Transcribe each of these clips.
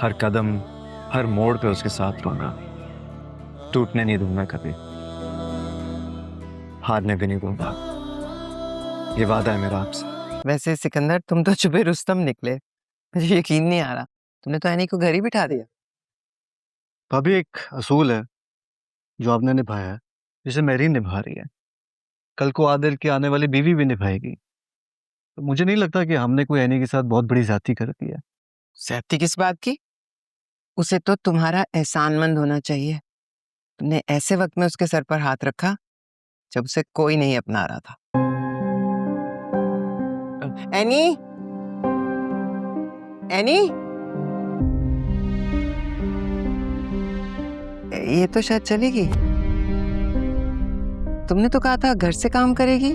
हर कदम, हर मोड़ पे उसके साथ रहूंगा। टूटने नहीं दूंगा कभी, हारने भी नहीं दूंगा। ये वादा है मेरा आपसे। वैसे सिकंदर, तुम तो छुपे रुस्तम निकले। मुझे यकीन नहीं आ रहा, तुमने तो एनी को घर ही बिठा दिया। भाभी, एक असूल है जो आपने निभाया है, जिसे मेरीन निभा रही है, कल को आदिल की आने वाली बीवी भी निभाएगी। तो मुझे नहीं लगता कि हमने कोई एनी के साथ बहुत बड़ी ज्यादती कर दी है। ज्यादती किस बात की? उसे तो तुम्हारा एहसानमंद होना चाहिए। तुमने ऐसे वक्त में उसके सर पर हाथ रखा जब उसे कोई नहीं अपना रहा था। एनी, एनी, ये तो शायद चलेगी। तुमने तो कहा था घर से काम करेगी।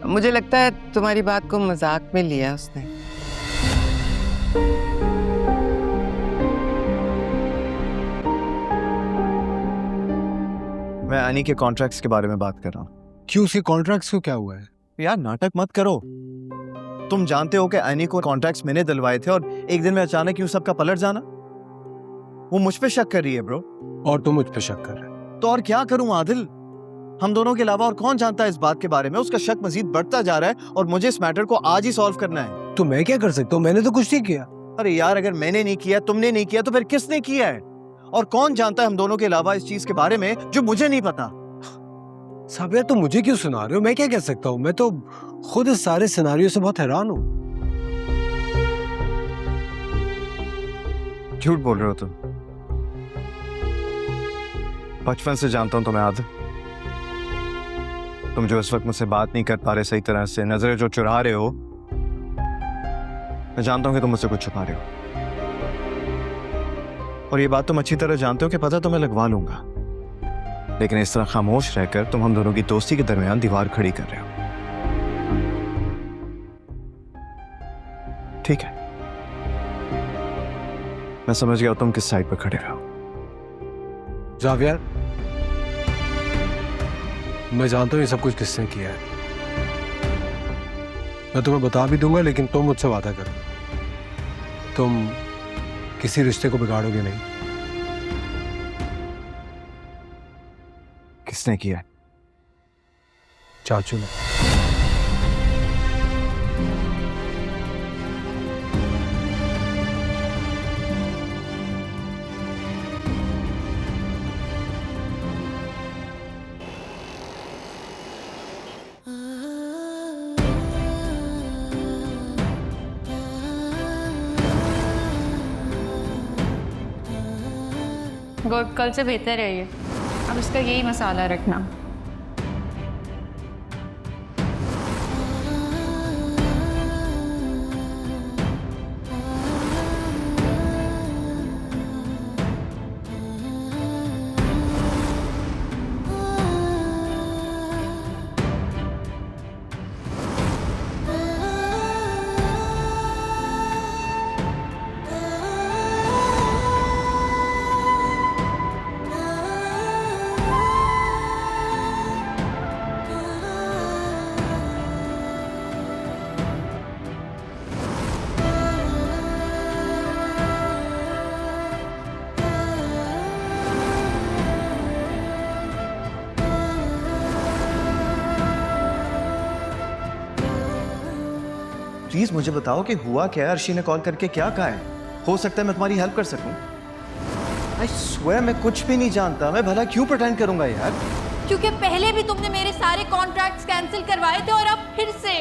मुझे लगता है तुम्हारी बात को मजाक में लिया उसने। मैं एनी के कॉन्ट्रैक्ट्स के बारे में बात कर रहा हूँ। क्यों, उसके कॉन्ट्रैक्ट्स को क्या हुआ है? यार नाटक मत करो। तुम जानते हो कि एनी को कॉन्ट्रैक्ट्स मैंने दिलवाए थे और एक दिन में अचानक क्यों सबका पलट जाना। वो मुझ पे शक कर रही है ब्रो। और तुम मुझ पे शक कर रहे हो? तो और क्या करूं आदिल, हम दोनों के अलावा और कौन जानता है इस बात के बारे में। उसका शक मजीद बढ़ता जा रहा है और मुझे इस मैटर को आज ही सॉल्व करना है। तो मैं क्या कर सकता हूँ? मैंने तो कुछ नहीं किया। अरे यार, अगर मैंने नहीं किया, तुमने नहीं किया, तो फिर किसने किया है? और कौन जानता है हम दोनों के अलावा इस चीज के बारे में जो मुझे नहीं पता। साहब यार, तुम मुझे क्यों सुना रहे हो? मैं क्या कह सकता हूँ? मैं तो खुद इस सारे सिनारियो से बहुत हैरान हूँ। झूठ बोल रहे हो तुम। बचपन से जानता हूं तुम्हें आदिल। तुम जो इस वक्त मुझसे बात नहीं कर पा रहे सही तरह से, नजरें जो चुरा रहे हो, मैं जानता हूं कि तुम मुझसे कुछ छुपा रहे हो। और ये बात तुम अच्छी तरह जानते हो कि पता तुम्हें लगवा लूंगा, लेकिन इस तरह खामोश रहकर तुम हम दोनों की दोस्ती के दरमियान दीवार खड़ी कर रहे हो। ठीक है, मैं समझ गया तुम किस साइड पर खड़े रहो। जावियर, मैं जानता हूँ ये सब कुछ किसने किया है। मैं तुम्हें बता भी दूंगा, लेकिन तुम मुझसे वादा करो, तुम किसी रिश्ते को बिगाड़ोगे नहीं। किसने किया? चाचू ने। गुड, कल से बेहतर है ये। अब इसका यही मसाला रखना। प्लीज मुझे बताओ कि हुआ क्या है। अर्शी ने कॉल करके क्या कहा है? हो सकता है मैं तुम्हारी हेल्प कर सकूं। आई स्वेयर मैं कुछ भी नहीं जानता। मैं भला क्यों प्रिटेंड करूंगा यार? क्योंकि पहले भी तुमने मेरे सारे कॉन्ट्रैक्ट्स कैंसिल करवाए थे और अब फिर से।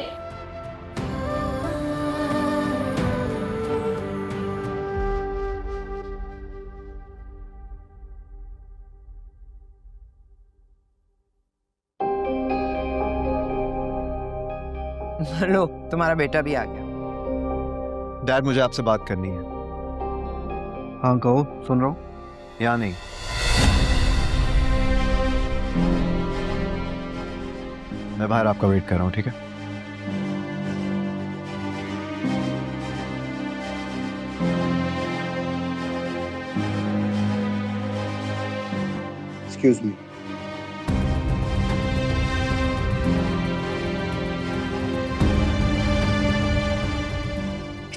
लो, तुम्हारा बेटा भी आ गया। डैड, मुझे आपसे बात करनी है। हाँ कहो, सुन रहा हूँ। या नहीं? मैं बाहर आपका वेट कर रहा हूँ, ठीक है? Excuse me.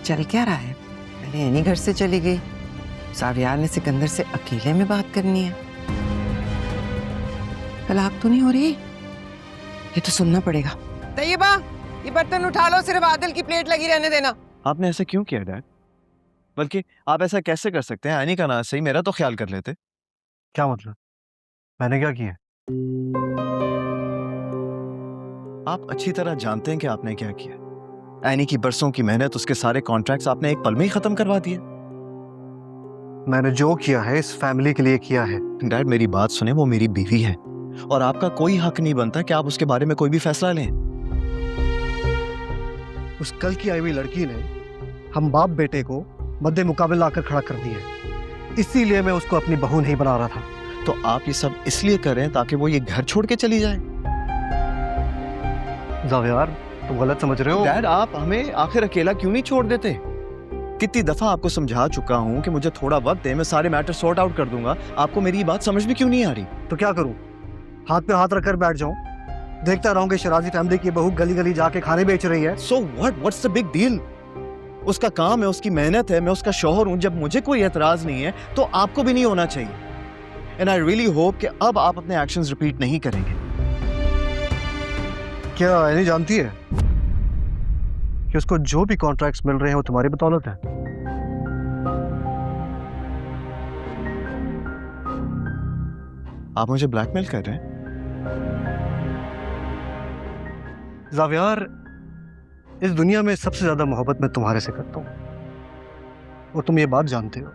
चल क्या रहा है? पहले एनी घर से चली गई, सावियार ने सिकंदर से अकेले में बात करनी है। तलाक तो नहीं हो रही, ये तो सुनना पड़ेगा। तैयबा, ये बर्तन उठा लो, सिर्फ आदिल की प्लेट लगी रहने देना। आपने ऐसा क्यों किया डैड? बल्कि आप ऐसा कैसे कर सकते हैं? आनी का ना सही मेरा तो ख्याल कर लेते। क्या मतलब? मैंने क्या किया? आप अच्छी तरह जानते हैं कि आपने क्या किया। एनी की बरसों की मेहनत, उसके सारे कॉन्ट्रैक्ट्स आपने एक पल में ही खत्म करवा दिए। मैंने जो किया है इस फैमिली के लिए किया है। डैड मेरी बात सुने, वो मेरी बीवी है और आपका कोई हक नहीं बनता कि आप उसके बारे में कोई भी फैसला लें। उस कल की आई हुई लड़की ने हम बाप बेटे को मद्दे मुकाबले लाकर खड़ा कर दिया है, इसीलिए मैं उसको अपनी बहू नहीं बना रहा था। तो आप ये सब इसलिए कर रहे हैं ताकि वो ये घर छोड़ के चली जाए? जावियार, तुम गलत समझ रहे हो। डैड आप हमें आखिर अकेला क्यों नहीं छोड़ देते? कितनी दफा आपको समझा चुका हूं कि मुझे थोड़ा वक्त दे, मैं सारे मैटर सॉर्ट आउट कर दूंगा। आपको मेरी बात समझ में क्यों नहीं आ रही? तो क्या करूं? हाथ पे हाथ रखकर बैठ जाऊं? देखता रहूं कि शराजी फैमिली की बहू गली गली जाके खाने बेच रही है। So what's the big deal? उसका काम है, उसकी मेहनत है, मैं उसका शौहर हूं। जब मुझे कोई एतराज नहीं है तो आपको भी नहीं होना चाहिए। एंड आई रियली होप कि अब आप अपने एक्शंस रिपीट नहीं करेंगे। क्या एनी जानती है कि उसको जो भी कॉन्ट्रैक्ट्स मिल रहे हैं वो तुम्हारी बदौलत है? आप मुझे ब्लैकमेल कर रहे हैं? जावियार, इस दुनिया में सबसे ज्यादा मोहब्बत मैं तुम्हारे से करता हूं और तुम ये बात जानते हो।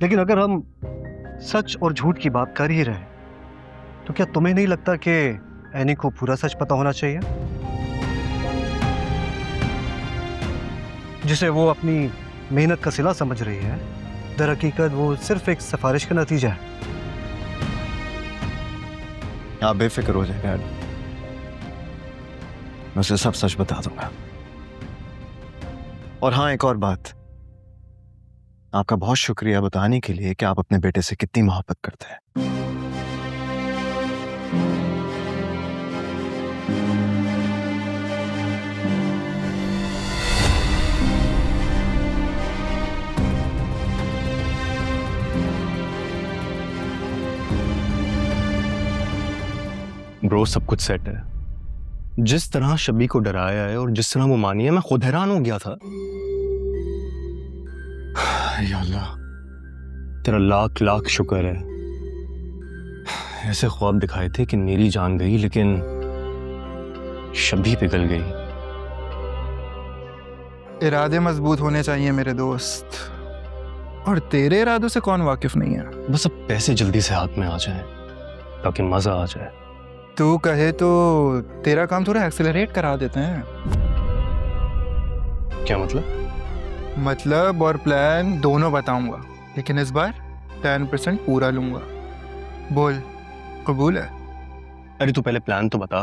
लेकिन अगर हम सच और झूठ की बात कर ही रहे तो क्या तुम्हें नहीं लगता कि एनी को पूरा सच पता होना चाहिए, जिसे वो अपनी मेहनत का सिला समझ रही है, दर हकीकत वो सिर्फ एक सिफारिश का नतीजा है। आप बेफिक्र हो जाए डैड, मैं उसे सब सच बता दूंगा। और हाँ, एक और बात, आपका बहुत शुक्रिया बताने के लिए कि आप अपने बेटे से कितनी मोहब्बत करते हैं। ब्रो, सब कुछ सेट है। जिस तरह शबी को डराया है और जिस तरह वो मानी है, मैं खुद हैरान हो गया था। या अल्लाह, तेरा लाख लाख शुक्र है। ऐसे ख्वाब दिखाए थे कि मेरी जान गई लेकिन शबी पिघल गई। इरादे मजबूत होने चाहिए मेरे दोस्त, और तेरे इरादों से कौन वाकिफ नहीं है। बस अब पैसे जल्दी से हाथ में आ जाएं ताकि मजा आ जाए। तू कहे तो तेरा काम थोड़ा एक्सेलरेट करा देते हैं। क्या मतलब? मतलब और प्लान दोनों बताऊंगा, लेकिन इस बार 10% पूरा लूंगा। बोल, कबूल है? अरे तू पहले प्लान तो बता।